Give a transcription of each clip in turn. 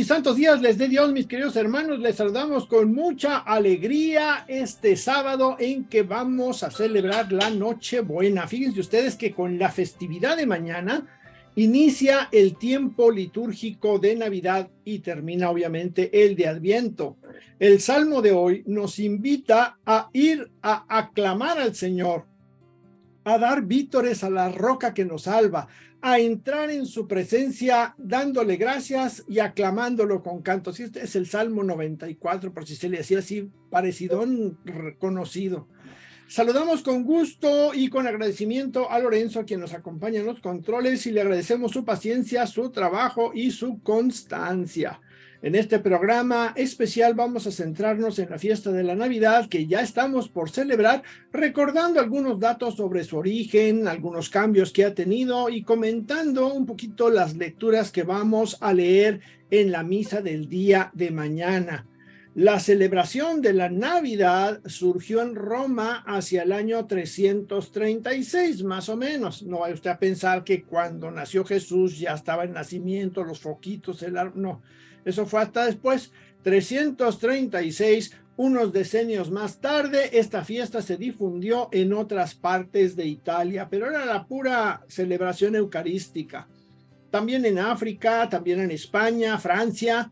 santos días les dé Dios, mis queridos hermanos. Les saludamos con mucha alegría este sábado en que vamos a celebrar la Nochebuena. Fíjense ustedes que con la festividad de mañana inicia el tiempo litúrgico de Navidad y termina obviamente el de Adviento. El Salmo de hoy nos invita a ir a aclamar al Señor, a dar vítores a la roca que nos salva, a entrar en su presencia dándole gracias y aclamándolo con cantos. Este es el Salmo 94, por si se le hacía así parecido, reconocido. Saludamos con gusto y con agradecimiento a Lorenzo, a quien nos acompaña en los controles, y le agradecemos su paciencia, su trabajo y su constancia. En este programa especial vamos a centrarnos en la fiesta de la Navidad que ya estamos por celebrar, recordando algunos datos sobre su origen, algunos cambios que ha tenido y comentando un poquito las lecturas que vamos a leer en la misa del día de mañana. La celebración de la Navidad surgió en Roma hacia el año 336, más o menos. No vaya usted a pensar que cuando nació Jesús ya estaba el nacimiento, los foquitos, el árbol. No, eso fue hasta después. 336, unos decenios más tarde, esta fiesta se difundió en otras partes de Italia, pero era la pura celebración eucarística. También en África, también en España, Francia.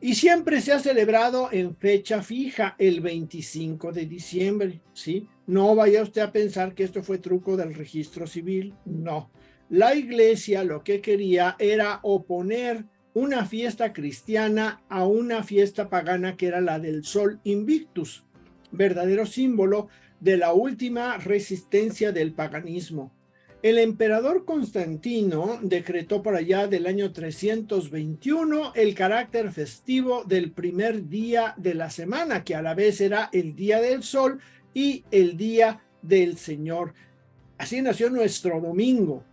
Y siempre se ha celebrado en fecha fija, el 25 de diciembre, ¿sí? No vaya usted a pensar que esto fue truco del registro civil, no. La iglesia lo que quería era oponer una fiesta cristiana a una fiesta pagana que era la del Sol Invictus, verdadero símbolo de la última resistencia del paganismo. El emperador Constantino decretó por allá del año 321 el carácter festivo del primer día de la semana, que a la vez era el día del sol y el día del Señor. Así nació nuestro domingo.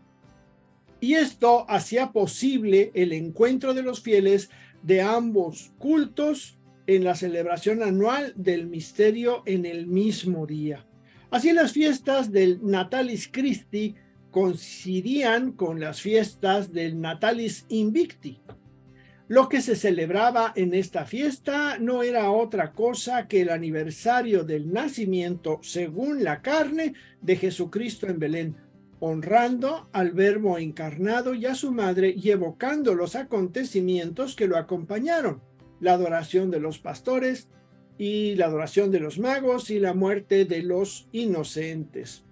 Y esto hacía posible el encuentro de los fieles de ambos cultos en la celebración anual del misterio en el mismo día. Así las fiestas del Natalis Christi coincidían con las fiestas del Natalis Invicti. Lo que se celebraba en esta fiesta no era otra cosa que el aniversario del nacimiento, según la carne, de Jesucristo en Belén, honrando al Verbo encarnado y a su madre y evocando los acontecimientos que lo acompañaron, la adoración de los pastores y la adoración de los magos y la muerte de los inocentes.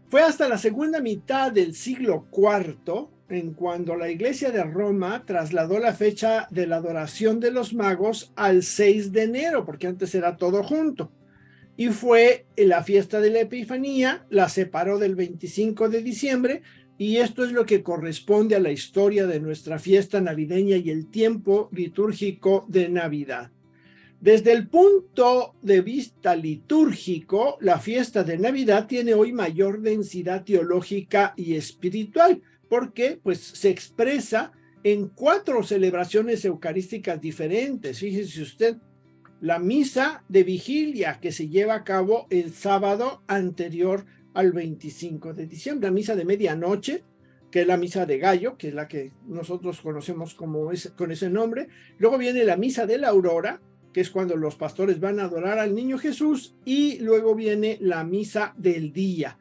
Fue hasta la segunda mitad del siglo IV en cuando la Iglesia de Roma trasladó la fecha de la adoración de los magos al 6 de enero, porque antes era todo junto. Y fue la fiesta de la Epifanía, la separó del 25 de diciembre, y esto es lo que corresponde a la historia de nuestra fiesta navideña y el tiempo litúrgico de Navidad. Desde el punto de vista litúrgico, la fiesta de Navidad tiene hoy mayor densidad teológica y espiritual, porque pues se expresa en 4 celebraciones eucarísticas diferentes. Fíjese usted, la misa de vigilia que se lleva a cabo el sábado anterior al 25 de diciembre, la misa de medianoche, que es la misa de gallo, que es la que nosotros conocemos con ese nombre. Luego viene la misa de la aurora, que es cuando los pastores van a adorar al niño Jesús, y luego viene la misa del día.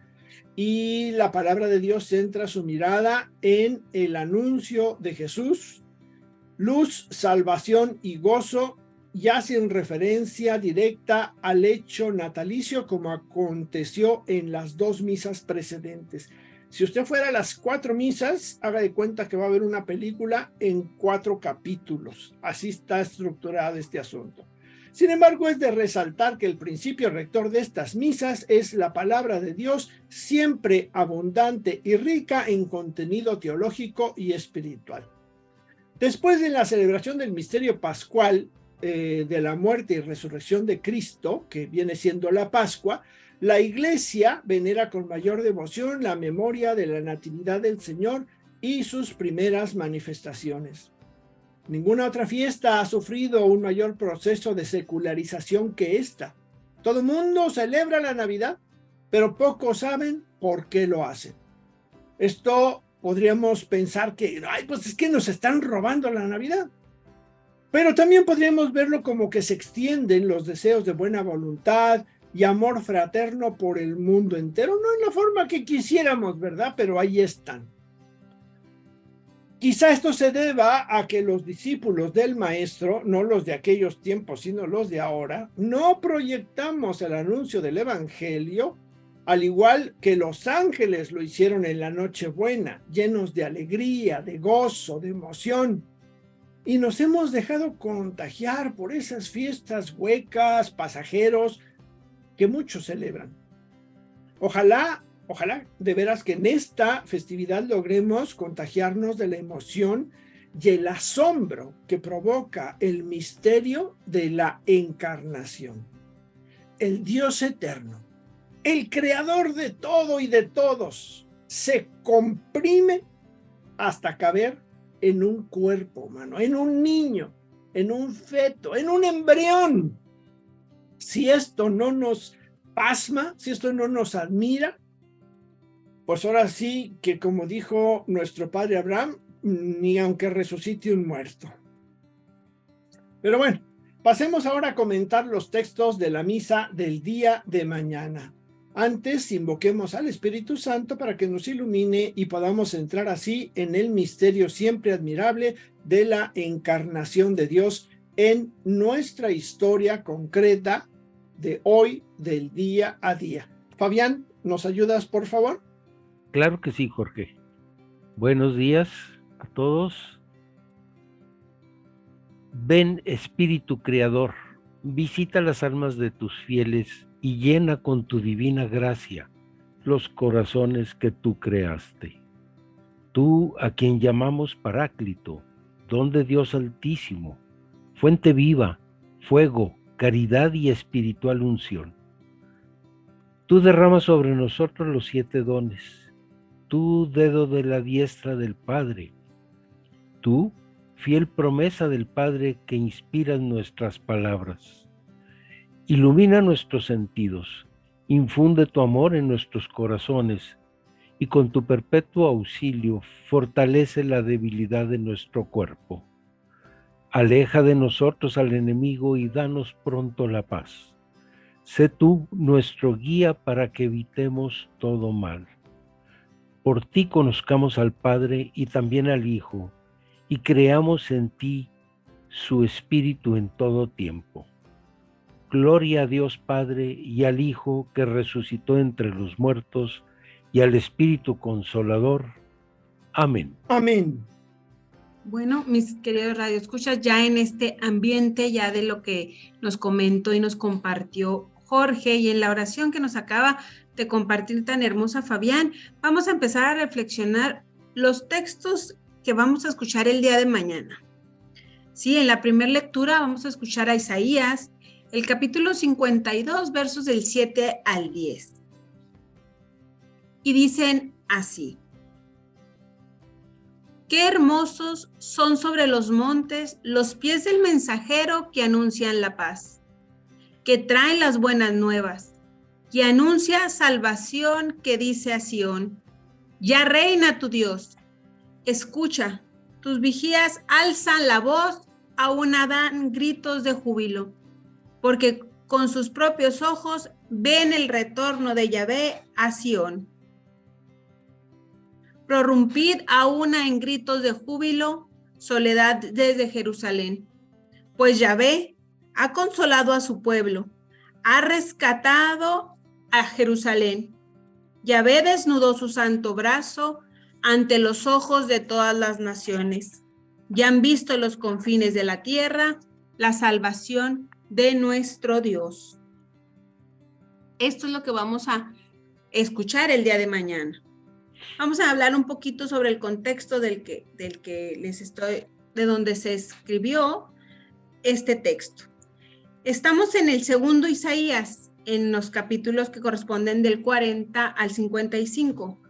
Y la palabra de Dios centra su mirada en el anuncio de Jesús, luz, salvación y gozo, ya sin referencia directa al hecho natalicio como aconteció en las 2 misas precedentes. Si usted fuera a las 4 misas, haga de cuenta que va a haber una película en 4 capítulos. Así está estructurado este asunto. Sin embargo, es de resaltar que el principio rector de estas misas es la palabra de Dios, siempre abundante y rica en contenido teológico y espiritual. Después de la celebración del misterio pascual, de la muerte y resurrección de Cristo, que viene siendo la Pascua, la Iglesia venera con mayor devoción la memoria de la Natividad del Señor y sus primeras manifestaciones. Ninguna otra fiesta ha sufrido un mayor proceso de secularización que esta. Todo el mundo celebra la Navidad, pero pocos saben por qué lo hacen. Esto podríamos pensar que, pues es que nos están robando la Navidad. Pero también podríamos verlo como que se extienden los deseos de buena voluntad y amor fraterno por el mundo entero, no en la forma que quisiéramos, ¿verdad? Pero ahí están. Quizá esto se deba a que los discípulos del Maestro, no los de aquellos tiempos, sino los de ahora, no proyectamos el anuncio del Evangelio, al igual que los ángeles lo hicieron en la Nochebuena, llenos de alegría, de gozo, de emoción. Y nos hemos dejado contagiar por esas fiestas huecas, pasajeros, que muchos celebran. Ojalá de veras que en esta festividad logremos contagiarnos de la emoción y el asombro que provoca el misterio de la encarnación. El Dios eterno, el creador de todo y de todos, se comprime hasta caber en un cuerpo humano, en un niño, en un feto, en un embrión. Si esto no nos pasma, si esto no nos admira, pues ahora sí que, como dijo nuestro padre Abraham, ni aunque resucite un muerto. Pero bueno, pasemos ahora a comentar los textos de la misa del día de mañana. Antes, invoquemos al Espíritu Santo para que nos ilumine y podamos entrar así en el misterio siempre admirable de la encarnación de Dios en nuestra historia concreta de hoy, del día a día. Fabián, ¿nos ayudas, por favor? Claro que sí, Jorge. Buenos días a todos. Ven, Espíritu Creador, visita las almas de tus fieles y llena con tu divina gracia los corazones que tú creaste. Tú, a quien llamamos Paráclito, don de Dios Altísimo, fuente viva, fuego, caridad y espiritual unción. Tú derramas sobre nosotros los 7 dones, tú, dedo de la diestra del Padre, tú, fiel promesa del Padre que inspiras nuestras palabras. Ilumina nuestros sentidos, infunde tu amor en nuestros corazones y con tu perpetuo auxilio fortalece la debilidad de nuestro cuerpo. Aleja de nosotros al enemigo y danos pronto la paz. Sé tú nuestro guía para que evitemos todo mal. Por ti conozcamos al Padre y también al Hijo, y creamos en ti su Espíritu en todo tiempo. Gloria a Dios Padre y al Hijo que resucitó entre los muertos y al Espíritu Consolador. Amén. Amén. Bueno, mis queridos radioescuchas, ya en este ambiente ya de lo que nos comentó y nos compartió Jorge y en la oración que nos acaba de compartir tan hermosa Fabián, vamos a empezar a reflexionar los textos que vamos a escuchar el día de mañana. Sí, en la primera lectura vamos a escuchar a Isaías, el capítulo 52, versos del 7 al 10. Y dicen así: Qué hermosos son sobre los montes los pies del mensajero que anuncian la paz, que trae las buenas nuevas, que anuncia salvación, que dice a Sión: ya reina tu Dios. Escucha, tus vigías alzan la voz, aún dan gritos de júbilo, porque con sus propios ojos ven el retorno de Yahvé a Sión. Prorrumpid aún en gritos de júbilo, soledad desde Jerusalén, pues Yahvé ha consolado a su pueblo, ha rescatado a Jerusalén. Yahvé desnudó su santo brazo ante los ojos de todas las naciones. Ya han visto los confines de la tierra la salvación de nuestro Dios. Esto es lo que vamos a escuchar el día de mañana. Vamos a hablar un poquito sobre el contexto de donde se escribió este texto. Estamos en el segundo Isaías, en los capítulos que corresponden del 40 al 55,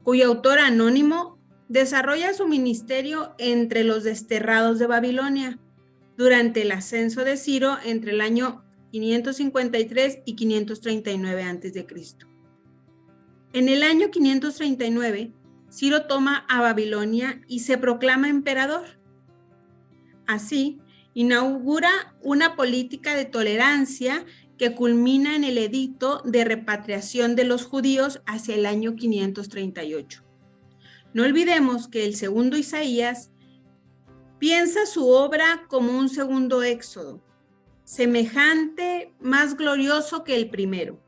cuyo autor anónimo desarrolla su ministerio entre los desterrados de Babilonia durante el ascenso de Ciro entre el año 553 y 539 a.C. En el año 539, Ciro toma a Babilonia y se proclama emperador. Así, inaugura una política de tolerancia que culmina en el edicto de repatriación de los judíos hacia el año 538. No olvidemos que el segundo Isaías piensa su obra como un segundo éxodo, semejante, más glorioso que el primero.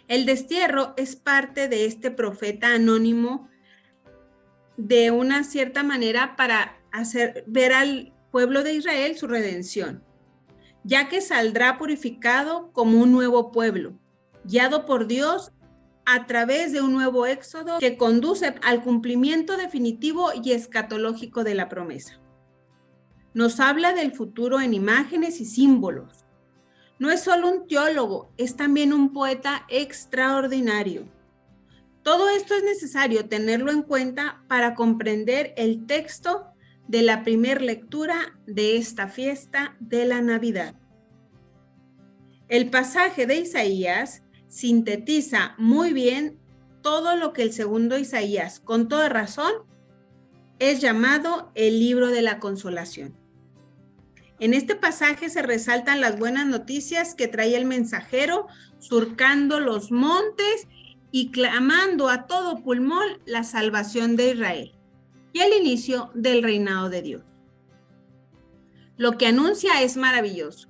El destierro es parte de este profeta anónimo de una cierta manera para hacer ver al pueblo de Israel su redención, ya que saldrá purificado como un nuevo pueblo, guiado por Dios a través de un nuevo éxodo que conduce al cumplimiento definitivo y escatológico de la promesa. Nos habla del futuro en imágenes y símbolos. No es solo un teólogo, es también un poeta extraordinario. Todo esto es necesario tenerlo en cuenta para comprender el texto de la primera lectura de esta fiesta de la Navidad. El pasaje de Isaías sintetiza muy bien todo lo que el segundo Isaías, con toda razón, es llamado el libro de la consolación. En este pasaje se resaltan las buenas noticias que trae el mensajero, surcando los montes y clamando a todo pulmón la salvación de Israel y el inicio del reinado de Dios. Lo que anuncia es maravilloso.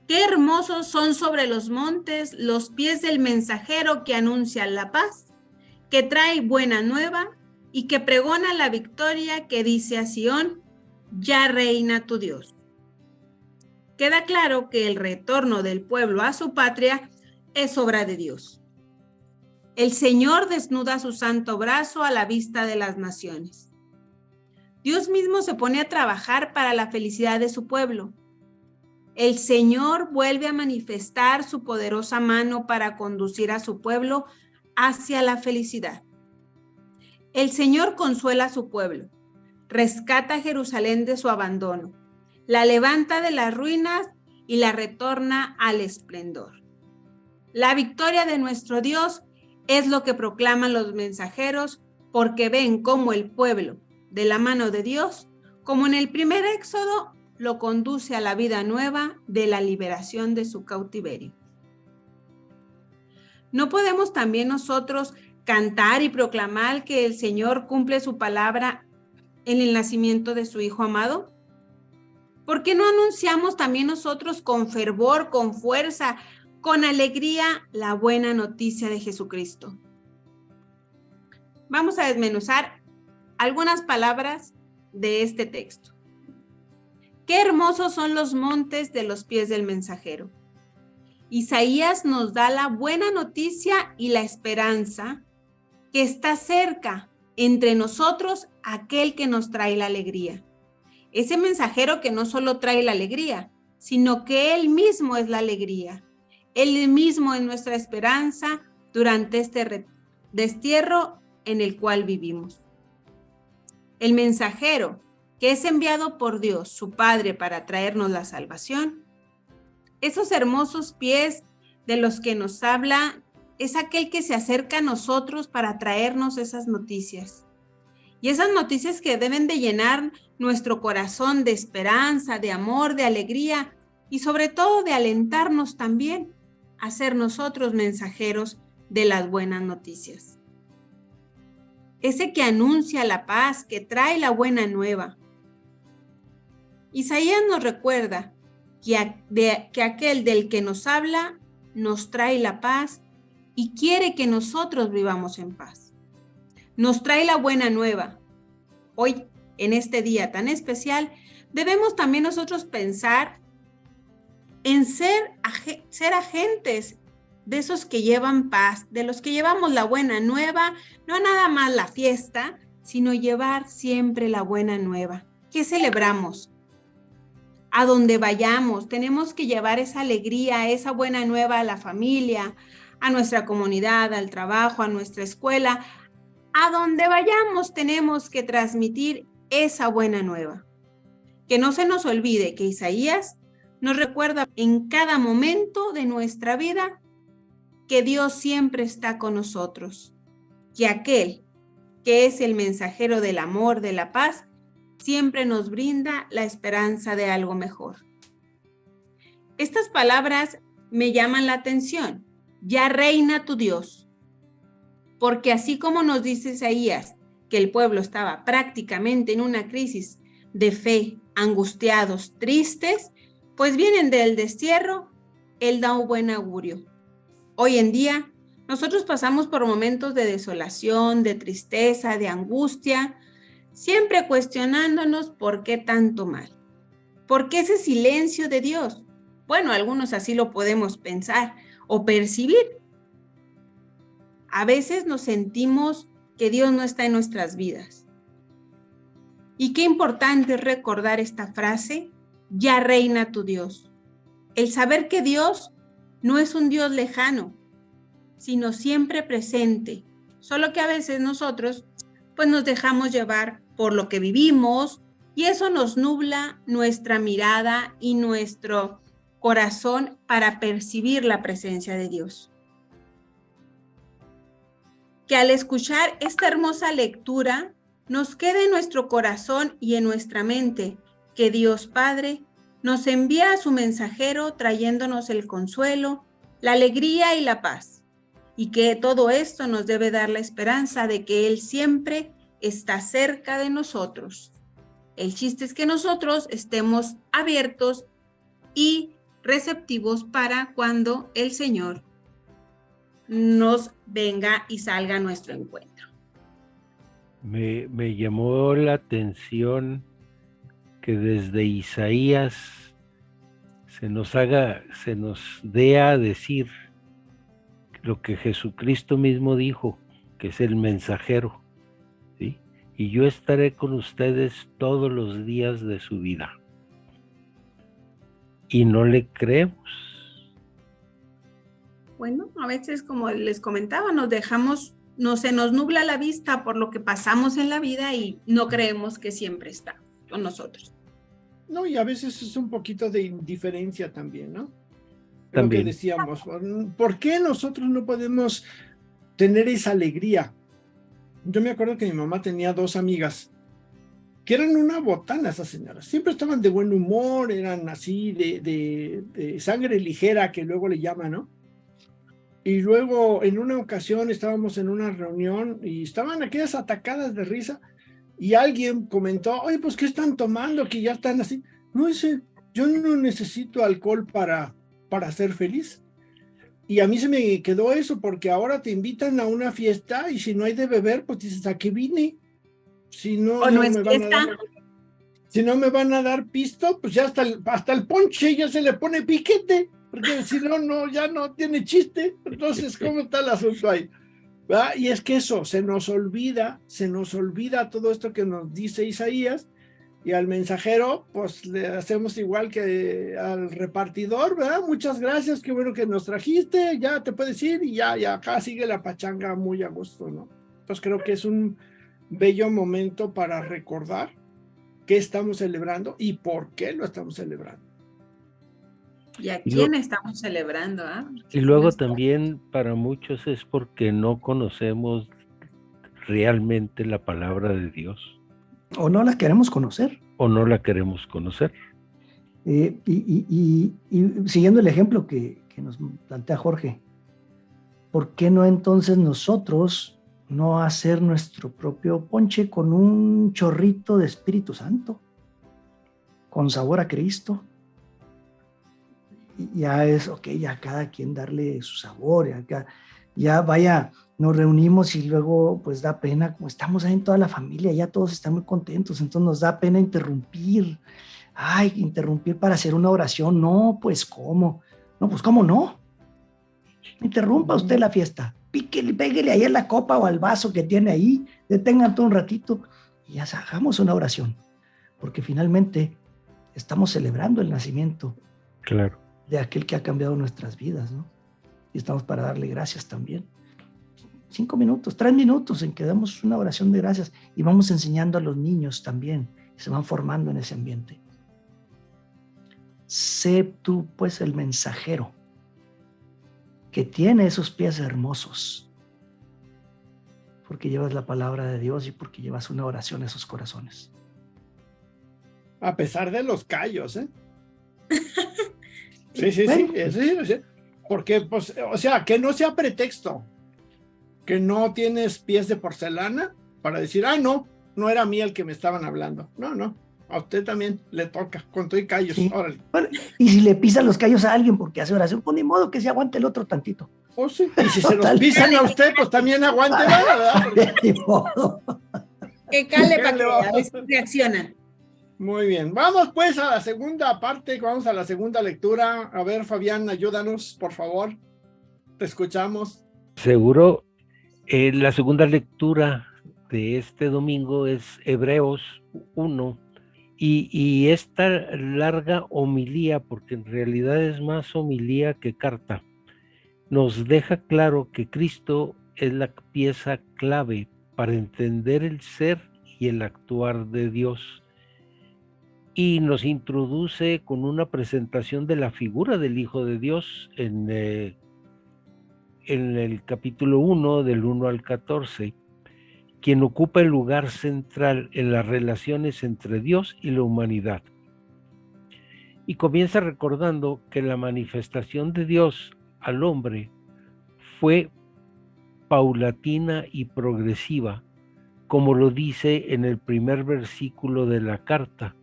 Qué hermosos son sobre los montes los pies del mensajero que anuncia la paz, que trae buena nueva y que pregona la victoria, que dice a Sión: ya reina tu Dios. Queda claro que el retorno del pueblo a su patria es obra de Dios. El Señor desnuda su santo brazo a la vista de las naciones. Dios mismo se pone a trabajar para la felicidad de su pueblo. El Señor vuelve a manifestar su poderosa mano para conducir a su pueblo hacia la felicidad. El Señor consuela a su pueblo, rescata a Jerusalén de su abandono, la levanta de las ruinas y la retorna al esplendor. La victoria de nuestro Dios es lo que proclaman los mensajeros, porque ven cómo el pueblo, de la mano de Dios, como en el primer éxodo, lo conduce a la vida nueva de la liberación de su cautiverio. ¿No podemos también nosotros cantar y proclamar que el Señor cumple su palabra en el nacimiento de su Hijo amado? ¿Por qué no anunciamos también nosotros con fervor, con fuerza, con alegría la buena noticia de Jesucristo? Vamos a desmenuzar algunas palabras de este texto. Qué hermosos son los montes de los pies del mensajero. Isaías nos da la buena noticia y la esperanza que está cerca entre nosotros aquel que nos trae la alegría. Ese mensajero que no solo trae la alegría, sino que Él mismo es la alegría. Él mismo es nuestra esperanza durante este destierro en el cual vivimos. El mensajero que es enviado por Dios, su Padre, para traernos la salvación, esos hermosos pies de los que nos habla, es aquel que se acerca a nosotros para traernos esas noticias. Y esas noticias que deben de llenar nuestro corazón de esperanza, de amor, de alegría y sobre todo de alentarnos también a ser nosotros mensajeros de las buenas noticias. Ese que anuncia la paz, que trae la buena nueva. Isaías nos recuerda que aquel del que nos habla nos trae la paz y quiere que nosotros vivamos en paz. Nos trae la buena nueva. Hoy, en este día tan especial, debemos también nosotros pensar en ser agentes de esos que llevan paz, de los que llevamos la buena nueva, no nada más la fiesta, sino llevar siempre la buena nueva. ¿Qué celebramos? A donde vayamos, tenemos que llevar esa alegría, esa buena nueva a la familia, a nuestra comunidad, al trabajo, a nuestra escuela. A donde vayamos tenemos que transmitir esa buena nueva. Que no se nos olvide que Isaías nos recuerda en cada momento de nuestra vida que Dios siempre está con nosotros, que aquel que es el mensajero del amor, de la paz, siempre nos brinda la esperanza de algo mejor. Estas palabras me llaman la atención. Ya reina tu Dios. Porque así como nos dice Isaías que el pueblo estaba prácticamente en una crisis de fe, angustiados, tristes, pues vienen del destierro, Él da un buen augurio. Hoy en día, nosotros pasamos por momentos de desolación, de tristeza, de angustia, siempre cuestionándonos por qué tanto mal. ¿Por qué ese silencio de Dios? Bueno, algunos así lo podemos pensar o percibir. A veces nos sentimos que Dios no está en nuestras vidas. Y qué importante es recordar esta frase, ya reina tu Dios. El saber que Dios no es un Dios lejano, sino siempre presente. Solo que a veces nosotros pues nos dejamos llevar por lo que vivimos y eso nos nubla nuestra mirada y nuestro corazón para percibir la presencia de Dios. Que al escuchar esta hermosa lectura nos quede en nuestro corazón y en nuestra mente que Dios Padre nos envía a su mensajero trayéndonos el consuelo, la alegría y la paz, y que todo esto nos debe dar la esperanza de que Él siempre está cerca de nosotros. El chiste es que nosotros estemos abiertos y receptivos para cuando el Señor nos venga y salga a nuestro encuentro. Me llamó la atención que desde Isaías se nos dé a decir lo que Jesucristo mismo dijo, que es el mensajero, ¿sí? Y yo estaré con ustedes todos los días de su vida. Y no le creemos. Bueno, a veces, como les comentaba, se nos nubla la vista por lo que pasamos en la vida y no creemos que siempre está con nosotros. No, y a veces es un poquito de indiferencia también, ¿no? También. Lo que decíamos, ¿por qué nosotros no podemos tener esa alegría? Yo me acuerdo que mi mamá tenía 2 amigas que eran una botana esas señoras, siempre estaban de buen humor, eran así de sangre ligera, que luego le llaman, ¿no? Y luego en una ocasión estábamos en una reunión y estaban aquellas atacadas de risa y alguien comentó, oye, pues ¿qué están tomando? Que ya están así. No, dice, yo no necesito alcohol para ser feliz. Y a mí se me quedó eso, porque ahora te invitan a una fiesta y si no hay de beber, pues dices, ¿a qué vine? Si no, no es fiesta. Si no me van a dar pisto, pues ya hasta el ponche ya se le pone piquete, porque si no, ya no tiene chiste. Entonces, ¿cómo está el asunto ahí? ¿Verdad? Y es que eso, se nos olvida todo esto que nos dice Isaías, y al mensajero, pues le hacemos igual que al repartidor, ¿verdad? Muchas gracias, qué bueno que nos trajiste, ya te puedes ir, y ya acá sigue la pachanga muy a gusto, ¿no? Entonces creo que es un bello momento para recordar qué estamos celebrando y por qué lo estamos celebrando. ¿Y a quién estamos celebrando? Y luego también para muchos es porque no conocemos realmente la palabra de Dios. O no la queremos conocer. O no la queremos conocer. Y siguiendo el ejemplo que nos plantea Jorge, ¿por qué no entonces nosotros no hacer nuestro propio ponche con un chorrito de Espíritu Santo, con sabor a Cristo? Y ya es, ok, ya cada quien darle su sabor, ya vaya, nos reunimos y luego pues da pena, como estamos ahí en toda la familia, ya todos están muy contentos, entonces nos da pena interrumpir para hacer una oración. No, pues ¿cómo? No, pues ¿cómo no? Interrumpa usted la fiesta, pégale ahí a la copa o al vaso que tiene ahí, detengan todo un ratito y ya hagamos una oración, porque finalmente estamos celebrando el nacimiento. Claro. De aquel que ha cambiado nuestras vidas, ¿no? Y estamos para darle gracias también. 5 minutos, 3 minutos en que damos una oración de gracias y vamos enseñando a los niños también, se van formando en ese ambiente. Sé tú, pues, el mensajero que tiene esos pies hermosos, porque llevas la palabra de Dios y porque llevas una oración a esos corazones. A pesar de los callos, ¿eh? Sí, Bueno, sí. Porque, pues, o sea, que no sea pretexto, que no tienes pies de porcelana para decir, ay, no era a mí el que me estaban hablando. No, a usted también le toca, con todo y callos, sí. órale. Bueno, y si le pisan los callos a alguien porque hace oración, pues ni modo que se aguante el otro tantito. Oh, sí. Y si se los Total. pisan a usted, pues también aguante, ¿verdad? Porque- Ni modo. Que cale para que Cale, va. a ver si reaccionan. Muy bien, vamos pues a la segunda parte, vamos a la segunda lectura. A ver, Fabián, ayúdanos, por favor. Te escuchamos. Seguro, la segunda lectura de este domingo es Hebreos 1, y esta larga homilía, porque en realidad es más homilía que carta, nos deja claro que Cristo es la pieza clave para entender el ser y el actuar de Dios, y nos introduce con una presentación de la figura del Hijo de Dios en el capítulo 1, del 1 al 14, quien ocupa el lugar central en las relaciones entre Dios y la humanidad. Y comienza recordando que la manifestación de Dios al hombre fue paulatina y progresiva, como lo dice en el primer versículo de la carta.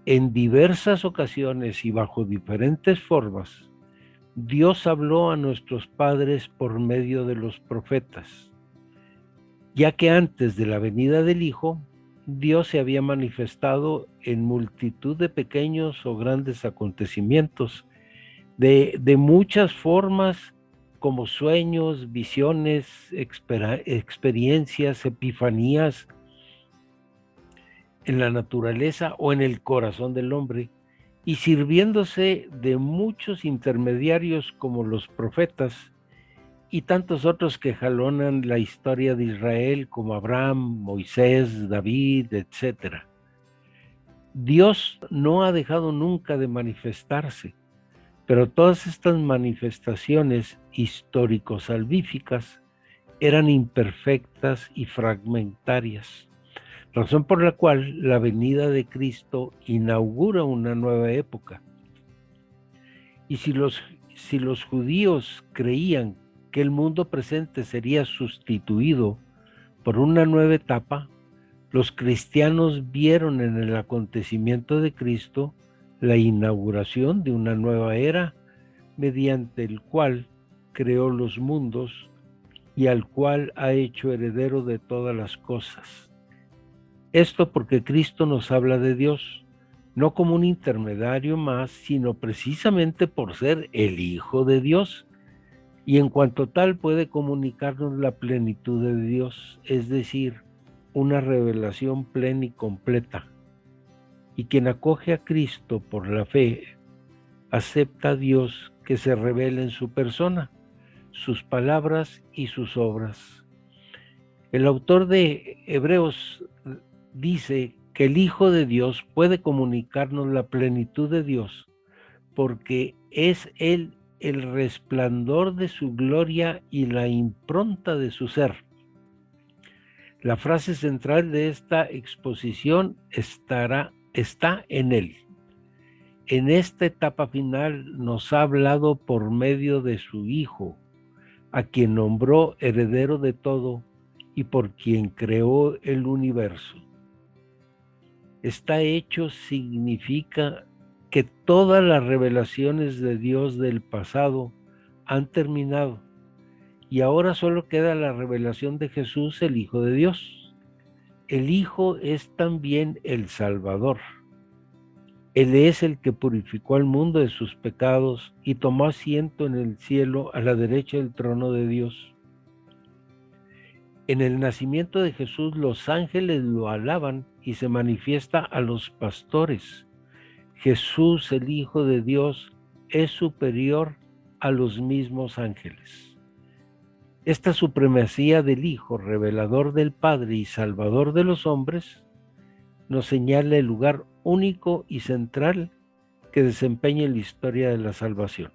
En diversas ocasiones y bajo diferentes formas, Dios habló a nuestros padres por medio de los profetas, ya que antes de la venida del Hijo, Dios se había manifestado en multitud de pequeños o grandes acontecimientos, de muchas formas, como sueños, visiones, experiencias, epifanías en la naturaleza o en el corazón del hombre, y sirviéndose de muchos intermediarios como los profetas y tantos otros que jalonan la historia de Israel, como Abraham, Moisés, David, etc. Dios no ha dejado nunca de manifestarse, pero todas estas manifestaciones histórico-salvíficas eran imperfectas y fragmentarias, razón por la cual la venida de Cristo inaugura una nueva época. Y si los judíos creían que el mundo presente sería sustituido por una nueva etapa, los cristianos vieron en el acontecimiento de Cristo la inauguración de una nueva era, mediante el cual creó los mundos y al cual ha hecho heredero de todas las cosas. Esto porque Cristo nos habla de Dios, no como un intermediario más, sino precisamente por ser el Hijo de Dios, y en cuanto tal puede comunicarnos la plenitud de Dios, es decir, una revelación plena y completa. Y quien acoge a Cristo por la fe, acepta a Dios que se revela en su persona, sus palabras y sus obras. El autor de Hebreos dice que el Hijo de Dios puede comunicarnos la plenitud de Dios porque es Él el resplandor de su gloria y la impronta de su ser. La frase central de esta exposición está en Él. En esta etapa final nos ha hablado por medio de su Hijo, a quien nombró heredero de todo y por quien creó el universo. Está hecho significa que todas las revelaciones de Dios del pasado han terminado y ahora solo queda la revelación de Jesús, el Hijo de Dios. El Hijo es también el Salvador. Él es el que purificó al mundo de sus pecados y tomó asiento en el cielo a la derecha del trono de Dios. En el nacimiento de Jesús los ángeles lo alaban y se manifiesta a los pastores. Jesús, el Hijo de Dios, es superior a los mismos ángeles. Esta supremacía del Hijo, revelador del Padre y salvador de los hombres, nos señala el lugar único y central que desempeña en la historia de la salvación.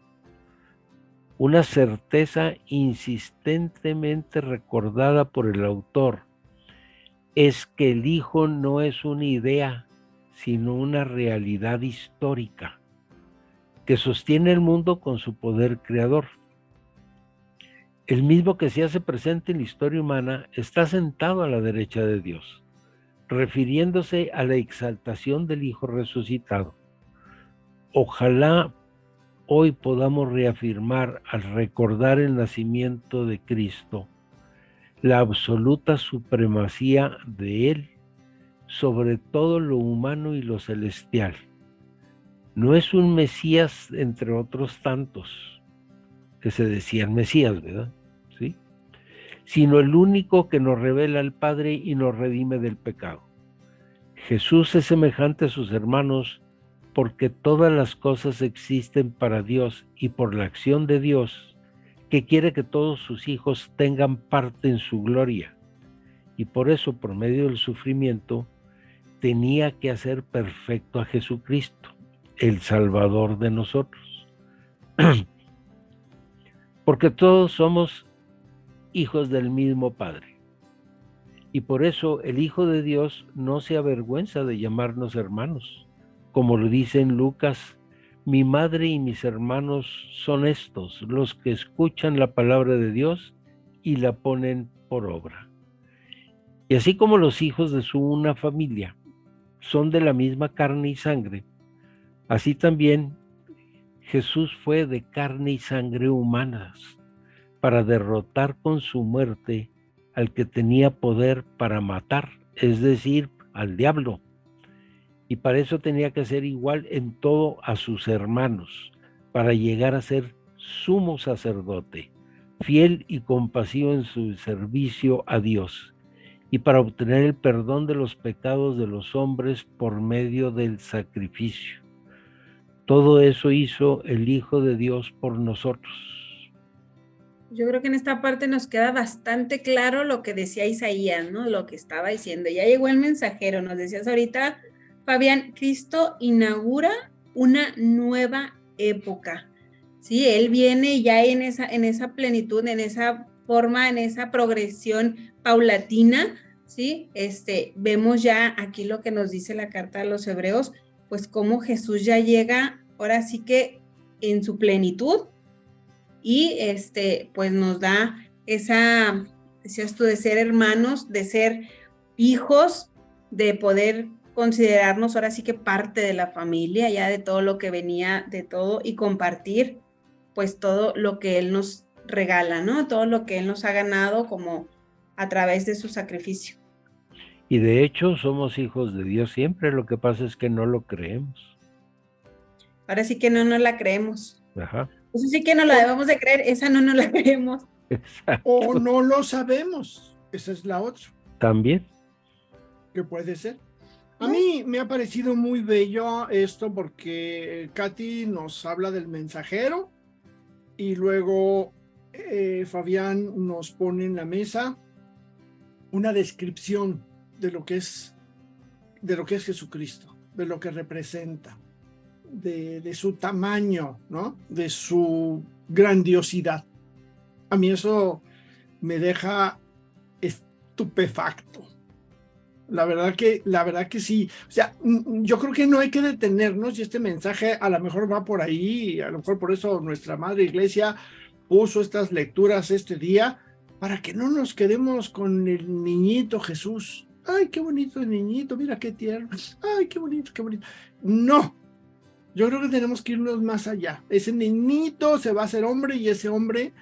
Una certeza insistentemente recordada por el autor es que el Hijo no es una idea, sino una realidad histórica que sostiene el mundo con su poder creador. El mismo que se hace presente en la historia humana está sentado a la derecha de Dios, refiriéndose a la exaltación del Hijo resucitado. Ojalá hoy podamos reafirmar, al recordar el nacimiento de Cristo, la absoluta supremacía de Él sobre todo lo humano y lo celestial. No es un Mesías entre otros tantos que se decían Mesías, ¿verdad? ¿Sí? Sino el único que nos revela al Padre y nos redime del pecado. Jesús es semejante a sus hermanos porque todas las cosas existen para Dios y por la acción de Dios, que quiere que todos sus hijos tengan parte en su gloria. Y por eso, por medio del sufrimiento, tenía que hacer perfecto a Jesucristo, el Salvador de nosotros. Porque todos somos hijos del mismo Padre. Y por eso el Hijo de Dios no se avergüenza de llamarnos hermanos. Como lo dice en Lucas, mi madre y mis hermanos son estos, los que escuchan la palabra de Dios y la ponen por obra. Y así como los hijos de su una familia son de la misma carne y sangre, así también Jesús fue de carne y sangre humanas para derrotar con su muerte al que tenía poder para matar, es decir, al diablo. Y para eso tenía que ser igual en todo a sus hermanos, para llegar a ser sumo sacerdote, fiel y compasivo en su servicio a Dios, y para obtener el perdón de los pecados de los hombres por medio del sacrificio. Todo eso hizo el Hijo de Dios por nosotros. Yo creo que en esta parte nos queda bastante claro lo que decía Isaías, ¿no? Lo que estaba diciendo. Ya llegó el mensajero, nos decías ahorita, Fabián, Cristo inaugura una nueva época. Sí, Él viene ya en esa plenitud, en esa forma, en esa progresión paulatina, ¿sí? Vemos ya aquí lo que nos dice la carta de los Hebreos, pues cómo Jesús ya llega, ahora sí que en su plenitud, y pues nos da esa, decías tú, de ser hermanos, de ser hijos, de poder considerarnos ahora sí que parte de la familia, ya de todo lo que venía de todo, y compartir pues todo lo que Él nos regala, ¿no? Todo lo que Él nos ha ganado como a través de su sacrificio. Y de hecho somos hijos de Dios siempre, lo que pasa es que no lo creemos. Ahora sí que no nos la creemos. Ajá. Eso sí que no la debemos de creer, esa no nos la creemos. Exacto. O no lo sabemos, esa es la otra. También. ¿Qué puede ser? A mí me ha parecido muy bello esto porque Katy nos habla del mensajero y luego Fabián nos pone en la mesa una descripción de lo que es Jesucristo, de lo que representa, de su tamaño, ¿no? De su grandiosidad. A mí eso me deja estupefacto. La verdad que sí. O sea, yo creo que no hay que detenernos y este mensaje a lo mejor va por ahí, a lo mejor por eso nuestra madre iglesia puso estas lecturas este día, para que no nos quedemos con el niñito Jesús. Ay, qué bonito el niñito, mira qué tierno. Ay, qué bonito, qué bonito. No, yo creo que tenemos que irnos más allá. Ese niñito se va a hacer hombre y ese hombre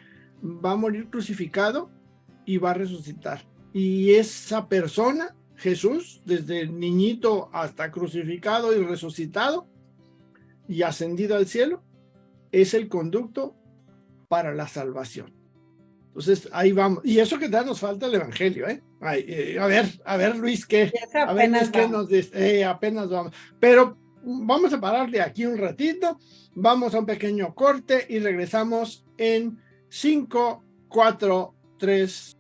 va a morir crucificado y va a resucitar. Y esa persona, Jesús, desde el niñito hasta crucificado y resucitado y ascendido al cielo, es el conducto para la salvación. Entonces, ahí vamos. Y eso que ya nos falta el evangelio, ¿eh? A ver, Luis, ¿qué? A ver, Luis, ¿qué nos dice? Apenas vamos. Pero vamos a parar de aquí un ratito, vamos a un pequeño corte y regresamos en 5, 4, 3.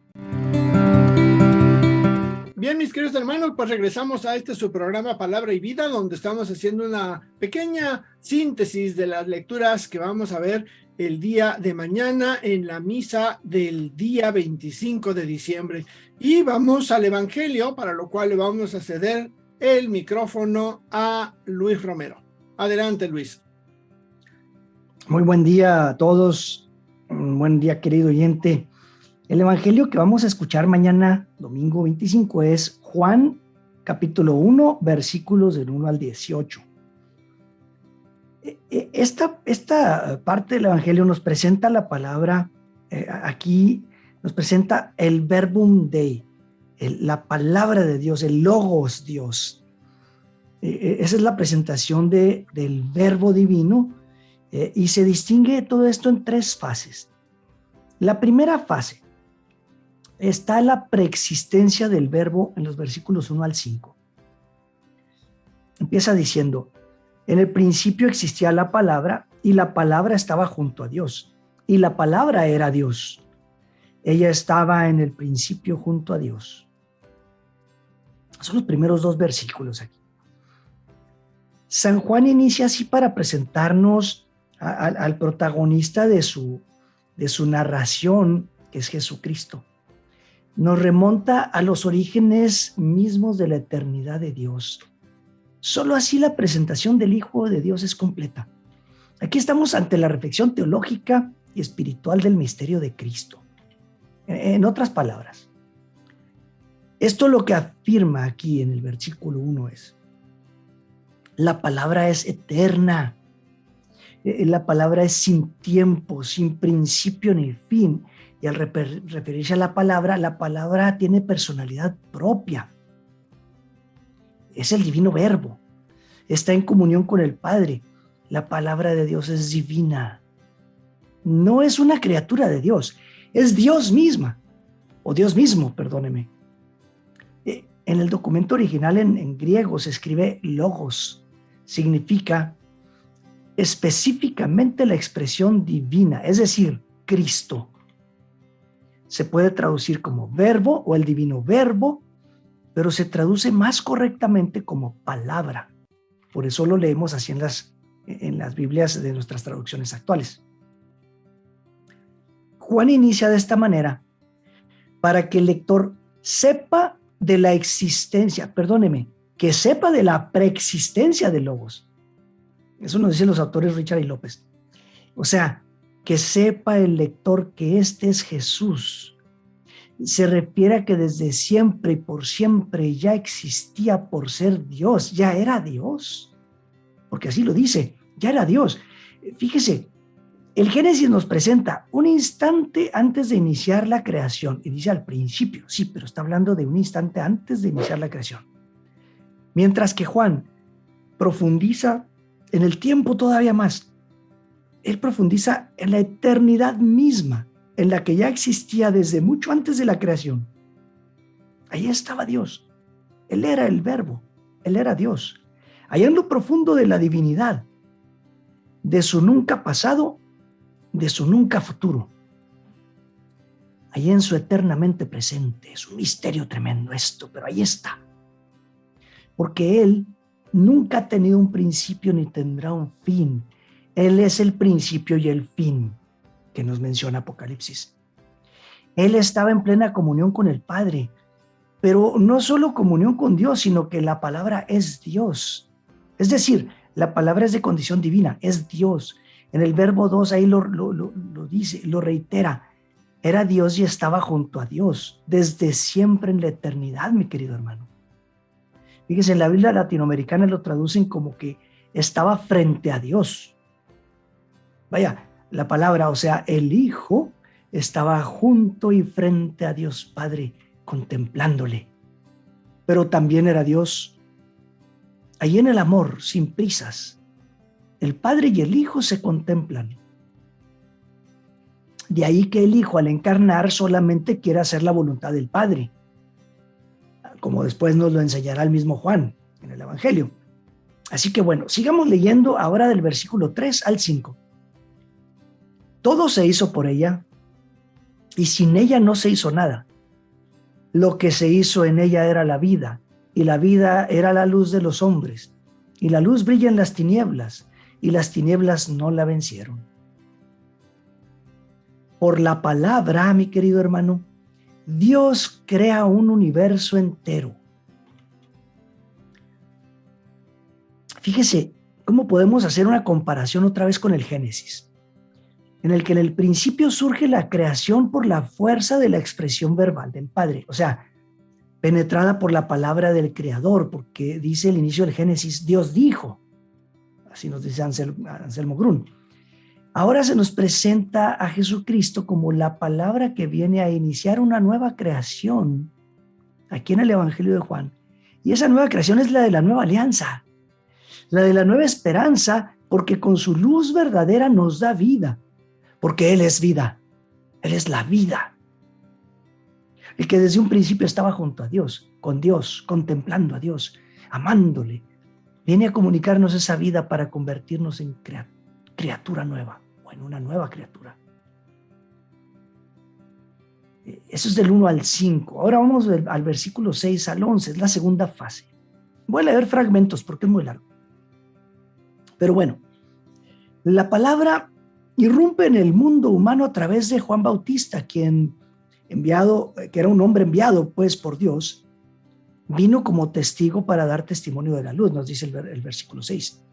Bien, mis queridos hermanos, pues regresamos a su programa Palabra y Vida, donde estamos haciendo una pequeña síntesis de las lecturas que vamos a ver el día de mañana en la misa del día 25 de diciembre. Y vamos al Evangelio, para lo cual le vamos a ceder el micrófono a Luis Romero. Adelante, Luis. Muy buen día a todos. Un buen día, querido oyente. El evangelio que vamos a escuchar mañana, domingo 25, es Juan, capítulo 1, versículos del 1 al 18. Esta parte del evangelio nos presenta la palabra, aquí nos presenta el verbum Dei, la palabra de Dios, el logos Dios. Esa es la presentación del verbo divino, y se distingue todo esto en 3 fases. La primera fase está la preexistencia del verbo en los versículos 1 al 5. Empieza diciendo: en el principio existía la palabra, y la palabra estaba junto a Dios, y la palabra era Dios. Ella estaba en el principio junto a Dios. Son los primeros 2 versículos aquí. San Juan inicia así para presentarnos al protagonista de su narración, que es Jesucristo. Nos remonta a los orígenes mismos de la eternidad de Dios. Solo así la presentación del Hijo de Dios es completa. Aquí estamos ante la reflexión teológica y espiritual del misterio de Cristo. En otras palabras, esto lo que afirma aquí en el versículo 1 es: la palabra es eterna. La palabra es sin tiempo, sin principio ni fin. Y al referirse a la palabra tiene personalidad propia. Es el divino verbo. Está en comunión con el Padre. La palabra de Dios es divina. No es una criatura de Dios, es Dios misma, o Dios mismo, perdóneme. En el documento original en griego se escribe logos. Significa específicamente la expresión divina, es decir, Cristo. Se puede traducir como verbo o el divino verbo, pero se traduce más correctamente como palabra. Por eso lo leemos así en las Biblias de nuestras traducciones actuales. Juan inicia de esta manera para que el lector sepa de la existencia, que sepa de la preexistencia de Logos. Eso nos dicen los autores Richard y López. O sea, que sepa el lector que este es Jesús. Se refiere a que desde siempre y por siempre ya existía por ser Dios, ya era Dios. Porque así lo dice, ya era Dios. Fíjese, el Génesis nos presenta un instante antes de iniciar la creación. Y dice al principio, sí, pero está hablando de un instante antes de iniciar la creación. Mientras que Juan profundiza en el tiempo todavía más. Él profundiza en la eternidad misma, en la que ya existía desde mucho antes de la creación. Ahí estaba Dios. Él era el verbo, Él era Dios. Allá en lo profundo de la divinidad, de su nunca pasado, de su nunca futuro. Ahí en su eternamente presente. Es un misterio tremendo esto, pero ahí está. Porque Él nunca ha tenido un principio ni tendrá un fin. Él es el principio y el fin que nos menciona Apocalipsis. Él estaba en plena comunión con el Padre, pero no solo comunión con Dios, sino que la palabra es Dios. Es decir, la palabra es de condición divina, es Dios. En el verbo 2 ahí lo dice, lo reitera. Era Dios y estaba junto a Dios desde siempre en la eternidad, mi querido hermano. Fíjese, en la Biblia latinoamericana lo traducen como que estaba frente a Dios. Vaya, la palabra, o sea, el Hijo estaba junto y frente a Dios Padre, contemplándole. Pero también era Dios. Ahí en el amor, sin prisas, el Padre y el Hijo se contemplan. De ahí que el Hijo, al encarnar, solamente quiere hacer la voluntad del Padre, como después nos lo enseñará el mismo Juan en el Evangelio. Así que bueno, sigamos leyendo ahora del versículo 3 al 5. Todo se hizo por ella, y sin ella no se hizo nada. Lo que se hizo en ella era la vida, y la vida era la luz de los hombres. Y la luz brilla en las tinieblas, y las tinieblas no la vencieron. Por la palabra, mi querido hermano, Dios crea un universo entero. Fíjese cómo podemos hacer una comparación otra vez con el Génesis, en el que en el principio surge la creación por la fuerza de la expresión verbal del Padre, o sea, penetrada por la palabra del Creador, porque dice el inicio del Génesis, Dios dijo, así nos dice Anselmo Grun. Ahora se nos presenta a Jesucristo como la palabra que viene a iniciar una nueva creación aquí en el Evangelio de Juan. Y esa nueva creación es la de la nueva alianza, la de la nueva esperanza, porque con su luz verdadera nos da vida, porque Él es vida, Él es la vida. El que desde un principio estaba junto a Dios, con Dios, contemplando a Dios, amándole, viene a comunicarnos esa vida para convertirnos en criatura nueva o en una nueva criatura. Eso es del 1 al 5. Ahora vamos al versículo 6 al 11, es la segunda fase. Voy a leer fragmentos porque es muy largo. Pero bueno, la palabra irrumpe en el mundo humano a través de Juan Bautista, quien que era un hombre enviado pues por Dios, vino como testigo para dar testimonio de la luz, nos dice el versículo 6.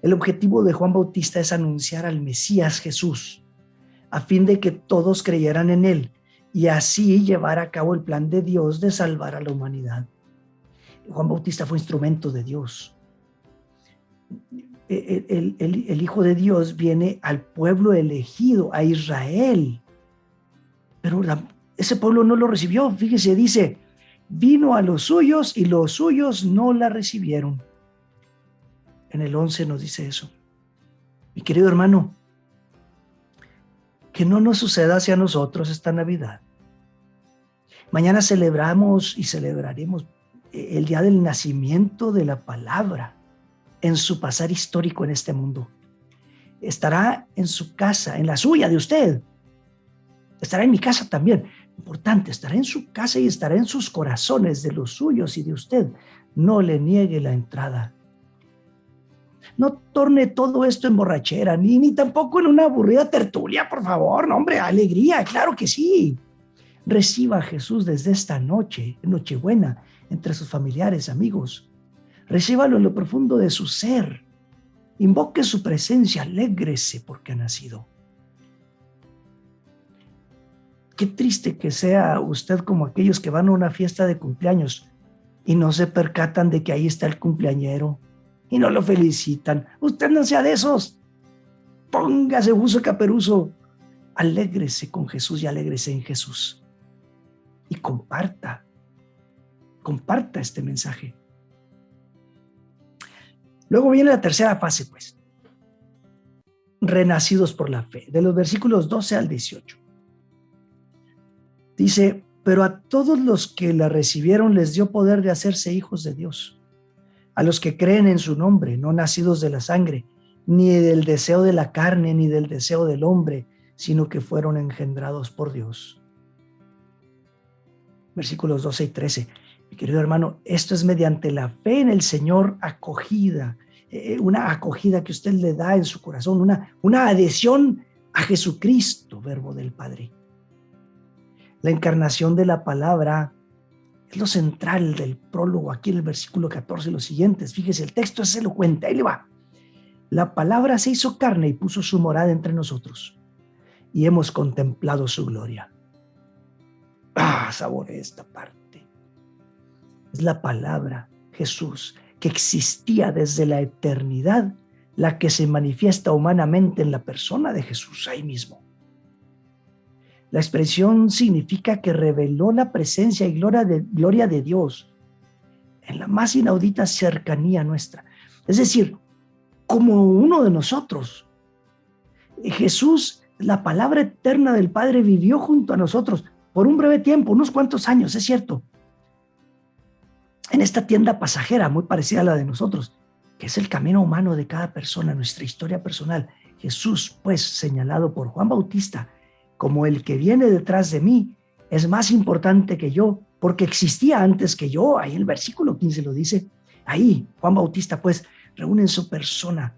El objetivo de Juan Bautista es anunciar al Mesías Jesús, a fin de que todos creyeran en él y así llevar a cabo el plan de Dios de salvar a la humanidad. Juan Bautista fue instrumento de Dios. El Hijo de Dios viene al pueblo elegido, a Israel, pero ese pueblo no lo recibió. Fíjese, dice, vino a los suyos y los suyos no la recibieron. En el 11 nos dice eso. Mi querido hermano, que no nos suceda hacia nosotros esta Navidad. Mañana celebramos y celebraremos el día del nacimiento de la palabra en su pasar histórico en este mundo. Estará en su casa, en la suya de usted. Estará en mi casa también. Importante, estará en su casa y estará en sus corazones de los suyos y de usted. No le niegue la entrada. No torne todo esto en borrachera, ni tampoco en una aburrida tertulia, por favor. No, hombre, alegría, claro que sí. Reciba a Jesús desde esta noche, Nochebuena, entre sus familiares, amigos. Recíbalo en lo profundo de su ser. Invoque su presencia, alégrese porque ha nacido. Qué triste que sea usted como aquellos que van a una fiesta de cumpleaños y no se percatan de que ahí está el cumpleañero y no lo felicitan. Usted no sea de esos. Póngase buzo caperuzo. Alégrese con Jesús y alégrese en Jesús. Y comparta este mensaje. Luego viene la tercera fase, pues. Renacidos por la fe, de los versículos 12 al 18. Dice, pero a todos los que la recibieron les dio poder de hacerse hijos de Dios, a los que creen en su nombre, no nacidos de la sangre, ni del deseo de la carne, ni del deseo del hombre, sino que fueron engendrados por Dios. Versículos 12 y 13. Mi querido hermano, esto es mediante la fe en el Señor acogida, una acogida que usted le da en su corazón, una adhesión a Jesucristo, verbo del Padre. La encarnación de la palabra es lo central del prólogo, aquí en el versículo 14 y los siguientes. Fíjese, el texto es elocuente, ahí le va. La palabra se hizo carne y puso su morada entre nosotros, y hemos contemplado su gloria. Saboree esta parte. Es la palabra, Jesús, que existía desde la eternidad, la que se manifiesta humanamente en la persona de Jesús ahí mismo. La expresión significa que reveló la presencia y gloria de Dios en la más inaudita cercanía nuestra. Es decir, como uno de nosotros. Jesús, la palabra eterna del Padre, vivió junto a nosotros por un breve tiempo, unos cuantos años, es cierto, en esta tienda pasajera muy parecida a la de nosotros, que es el camino humano de cada persona, nuestra historia personal. Jesús, pues, señalado por Juan Bautista como el que viene detrás de mí, es más importante que yo, porque existía antes que yo. Ahí el versículo 15 lo dice. Ahí Juan Bautista, pues, reúne en su persona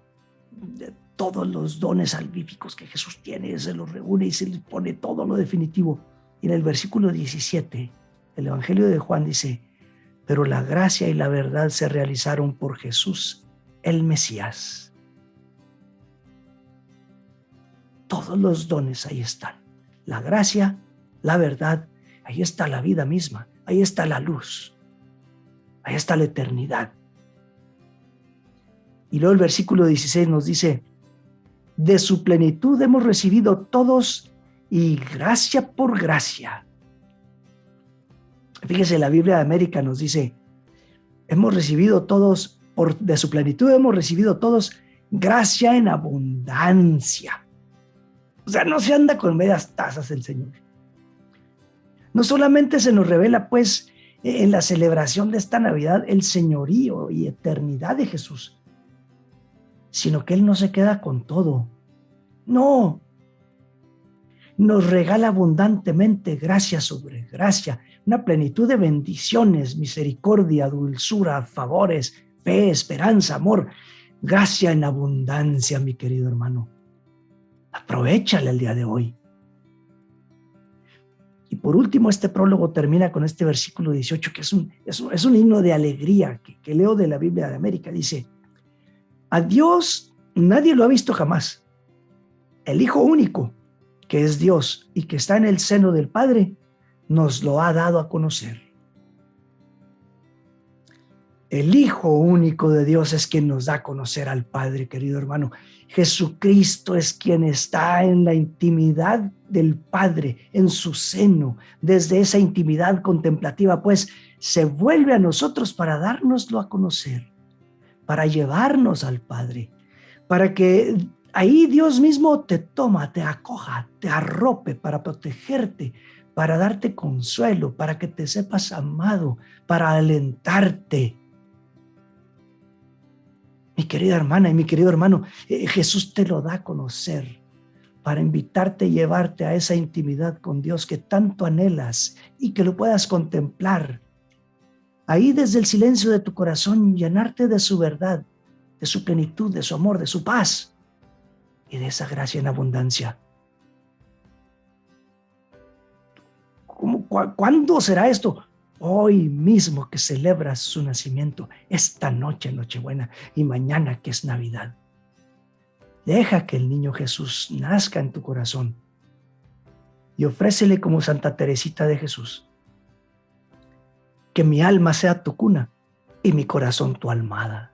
todos los dones salvíficos que Jesús tiene, se los reúne y se le pone todo lo definitivo. Y en el versículo 17, el Evangelio de Juan dice, pero la gracia y la verdad se realizaron por Jesús el Mesías. Todos los dones ahí están. La gracia, la verdad, ahí está la vida misma, ahí está la luz, ahí está la eternidad. Y luego el versículo 16 nos dice, de su plenitud hemos recibido todos y gracia por gracia. Fíjese, la Biblia de América nos dice, hemos recibido todos, de su plenitud hemos recibido todos gracia en abundancia. O sea, no se anda con medias tazas el Señor. No solamente se nos revela, pues, en la celebración de esta Navidad el señorío y eternidad de Jesús, sino que Él no se queda con todo. No, nos regala abundantemente gracia sobre gracia, una plenitud de bendiciones, misericordia, dulzura, favores, fe, esperanza, amor, gracia en abundancia, mi querido hermano. Aprovéchale el día de hoy. Y por último, este prólogo termina con este versículo 18, que es un himno de alegría que leo de la Biblia de América. Dice, a Dios nadie lo ha visto jamás. El Hijo único, que es Dios y que está en el seno del Padre, nos lo ha dado a conocer. El Hijo único de Dios es quien nos da a conocer al Padre, querido hermano. Jesucristo es quien está en la intimidad del Padre, en su seno. Desde esa intimidad contemplativa, pues, se vuelve a nosotros para dárnoslo a conocer, para llevarnos al Padre, para que ahí Dios mismo te toma, te acoja, te arrope para protegerte, para darte consuelo, para que te sepas amado, para alentarte. Mi querida hermana y mi querido hermano, Jesús te lo da a conocer para invitarte y llevarte a esa intimidad con Dios que tanto anhelas y que lo puedas contemplar. Ahí desde el silencio de tu corazón, llenarte de su verdad, de su plenitud, de su amor, de su paz y de esa gracia en abundancia. ¿Cuándo será esto? Hoy mismo que celebras su nacimiento, esta noche, Nochebuena, y mañana que es Navidad. Deja que el niño Jesús nazca en tu corazón y ofrécele como Santa Teresita de Jesús. Que mi alma sea tu cuna y mi corazón tu almohada.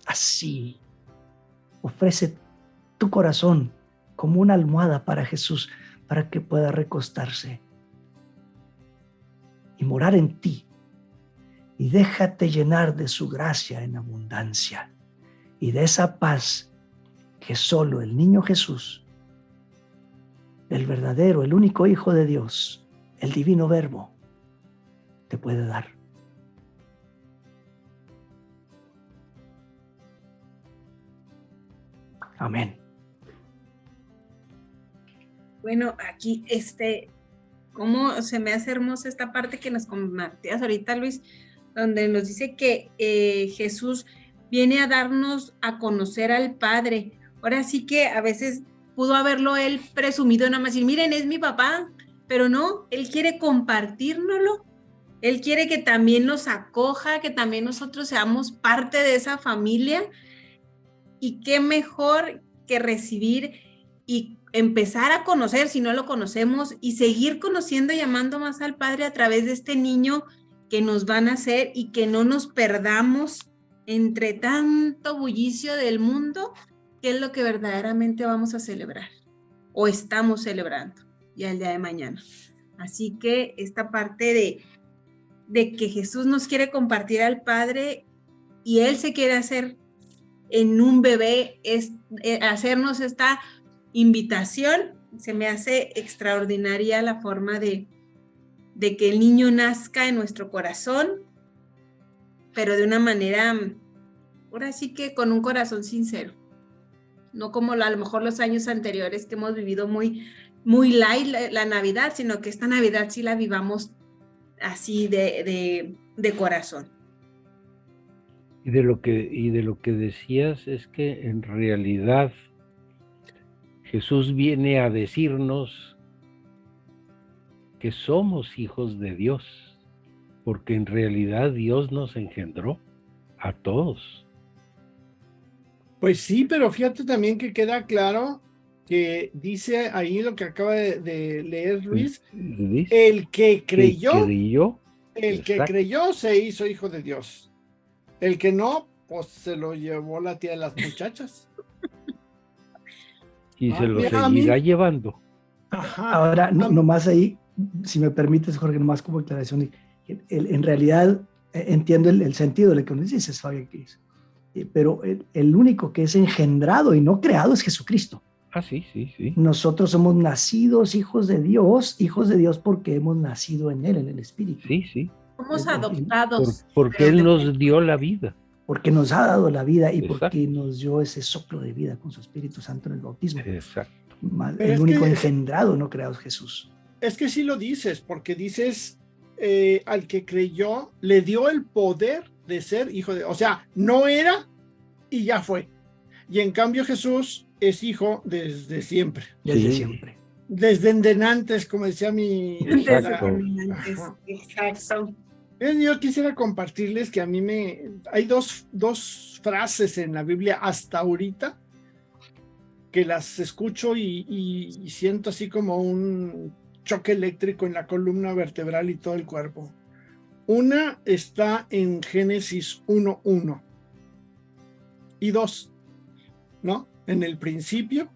Así, ofrece tu corazón como una almohada para Jesús, para que pueda recostarse y morar en ti. Y déjate llenar de su gracia en abundancia y de esa paz que solo el niño Jesús, el verdadero, el único Hijo de Dios, el divino Verbo, te puede dar. Amén. Bueno, aquí cómo se me hace hermosa esta parte que nos compartías ahorita, Luis, donde nos dice que Jesús viene a darnos a conocer al Padre. Ahora sí que a veces pudo haberlo él presumido nada más y miren, es mi papá, pero no, él quiere compartírnoslo. Él quiere que también nos acoja, que también nosotros seamos parte de esa familia. Y qué mejor que recibir y empezar a conocer, si no lo conocemos, y seguir conociendo y amando más al Padre a través de este niño que nos van a hacer, y que no nos perdamos entre tanto bullicio del mundo, que es lo que verdaderamente vamos a celebrar o estamos celebrando ya el día de mañana. Así que esta parte de que Jesús nos quiere compartir al Padre y Él se quiere hacer en un bebé, hacernos esta invitación, se me hace extraordinaria la forma de que el niño nazca en nuestro corazón, pero de una manera, ahora sí que con un corazón sincero, no como a lo mejor los años anteriores que hemos vivido muy light la Navidad, sino que esta Navidad sí la vivamos así de corazón. Y de lo que decías es que en realidad Jesús viene a decirnos que somos hijos de Dios, porque en realidad Dios nos engendró a todos. Pues sí, pero fíjate también que queda claro que dice ahí lo que acaba de leer Luis, Dice el que que creyó, creyó, el que exacto, creyó se hizo hijo de Dios. El que no, pues se lo llevó la tía de las muchachas. y se lo Mira, seguirá llevando. Ajá, Ahora, nomás ahí, si me permites, Jorge, nomás como aclaración, en realidad entiendo el sentido de lo que nos dices, Fabián, que es, pero el único que es engendrado y no creado es Jesucristo. Ah, sí, sí, sí. Nosotros somos nacidos hijos de Dios porque hemos nacido en Él, en el Espíritu. Sí, sí. Somos adoptados. Porque Él nos dio la vida. Porque nos ha dado la vida y Exacto. porque nos dio ese soplo de vida con su Espíritu Santo en el bautismo. Exacto. Pero El único engendrado, no creado, es Jesús. Es que sí lo dices, porque dices, al que creyó, le dio el poder de ser hijo de... O sea, no era y ya fue. Y en cambio Jesús es hijo desde siempre. Desde Sí. siempre. Desde antes, como decía mi... Exacto. Exacto. Yo quisiera compartirles que a mí hay dos frases en la Biblia hasta ahorita que las escucho y siento así como un choque eléctrico en la columna vertebral y todo el cuerpo. Una está en Génesis 1:1 y 2, ¿no? En el principio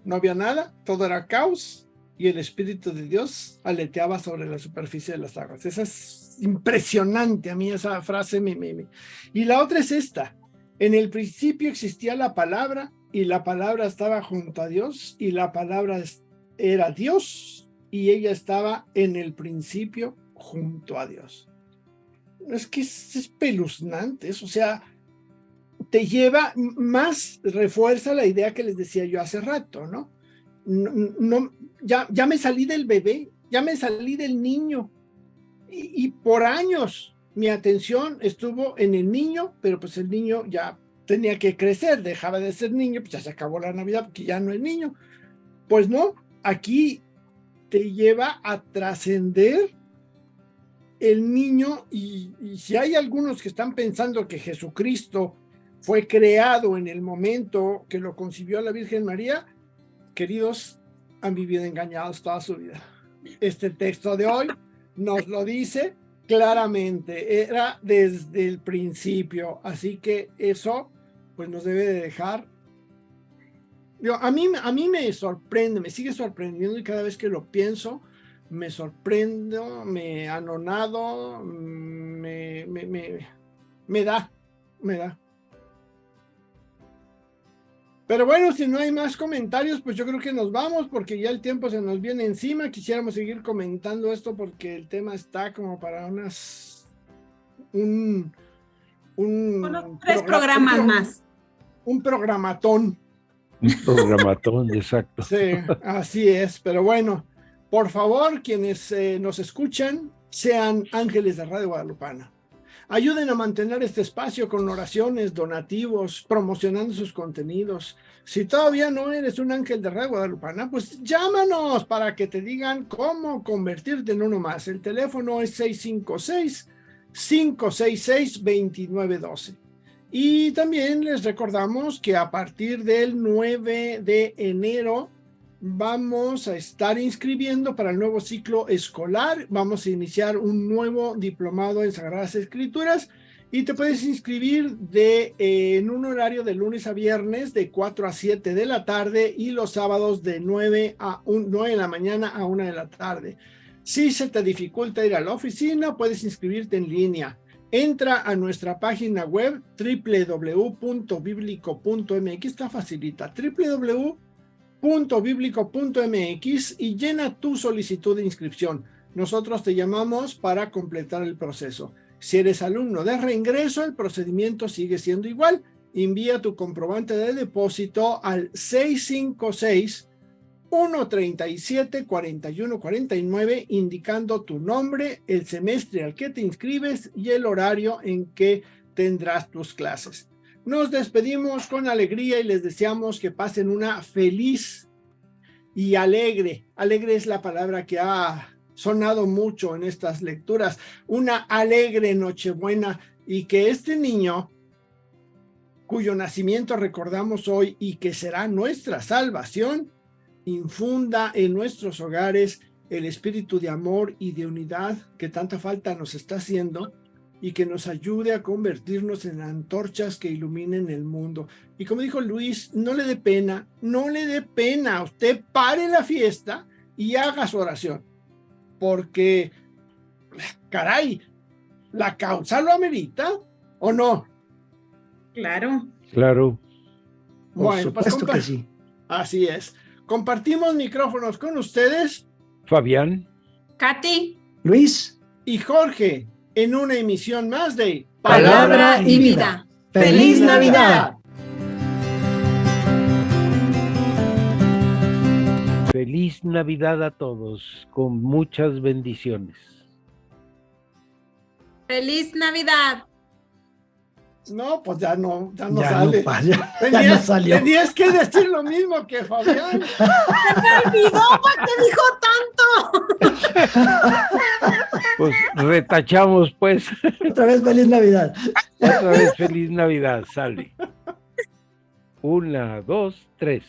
no había nada, todo era caos y el Espíritu de Dios aleteaba sobre la superficie de las aguas. Esa es impresionante, a mí esa frase Y la otra es esta: en el principio existía la palabra y la palabra estaba junto a Dios y la palabra era Dios y ella estaba en el principio junto a Dios. Es que es espeluznante eso, o sea, te lleva, más refuerza la idea que les decía yo hace rato, ¿no? Ya me salí del bebé, ya me salí del niño y por años mi atención estuvo en el niño, pero pues el niño ya tenía que crecer, dejaba de ser niño, pues ya se acabó la Navidad porque ya no es niño. Pues no, aquí te lleva a trascender el niño y si hay algunos que están pensando que Jesucristo fue creado en el momento que lo concibió la Virgen María, queridos, han vivido engañados toda su vida. Este texto de hoy nos lo dice claramente, era desde el principio, así que eso pues nos debe de dejar. A mí me sorprende, me sigue sorprendiendo y cada vez que lo pienso me sorprendo, me anonado, me da. Pero bueno, si no hay más comentarios, pues yo creo que nos vamos porque ya el tiempo se nos viene encima. Quisiéramos seguir comentando esto porque el tema está como para unos 3 programas más. Un programatón. Un programatón, exacto. Sí, así es. Pero bueno, por favor, quienes nos escuchan, sean ángeles de Radio Guadalupana. Ayuden a mantener este espacio con oraciones, donativos, promocionando sus contenidos. Si todavía no eres un ángel de Radio Guadalupana, pues llámanos para que te digan cómo convertirte en uno más. El teléfono es 656-566-2912. Y también les recordamos que a partir del 9 de enero vamos a estar inscribiendo para el nuevo ciclo escolar. Vamos a iniciar un nuevo diplomado en Sagradas Escrituras y te puedes inscribir en un horario de lunes a viernes de 4 a 7 de la tarde y los sábados de 9 de la mañana a 1 de la tarde. Si se te dificulta ir a la oficina, puedes inscribirte en línea. Entra a nuestra página web www.biblico.mx, está facilita, www.biblico.mx y llena tu solicitud de inscripción. Nosotros te llamamos para completar el proceso. Si eres alumno de reingreso, el procedimiento sigue siendo igual. Envía tu comprobante de depósito al 656-137-4149 indicando tu nombre, el semestre al que te inscribes y el horario en que tendrás tus clases. Nos despedimos con alegría y les deseamos que pasen una feliz y alegre es la palabra que ha sonado mucho en estas lecturas, una alegre Nochebuena y que este niño cuyo nacimiento recordamos hoy y que será nuestra salvación, infunda en nuestros hogares el espíritu de amor y de unidad que tanta falta nos está haciendo y que nos ayude a convertirnos en antorchas que iluminen el mundo. Y como dijo Luis, no le dé pena, usted pare la fiesta y haga su oración, porque, caray, la causa lo amerita, ¿o no? Claro. Claro. Por Bueno, pues supuesto que sí. así es. Compartimos micrófonos con ustedes, Fabián. Katy. Luis, y Jorge, en una emisión más de Palabra y vida. ¡Feliz Navidad! Feliz Navidad a todos, con muchas bendiciones. ¡Feliz Navidad! No, pues ya no Ya sale. no pasa, ya no salió. Tenías que decir lo mismo que Fabián. ¡Me olvidó! ¿Para qué dijo tanto? Pues retachamos, pues. Otra vez feliz Navidad. Otra vez feliz Navidad, sale. 1, 2, 3.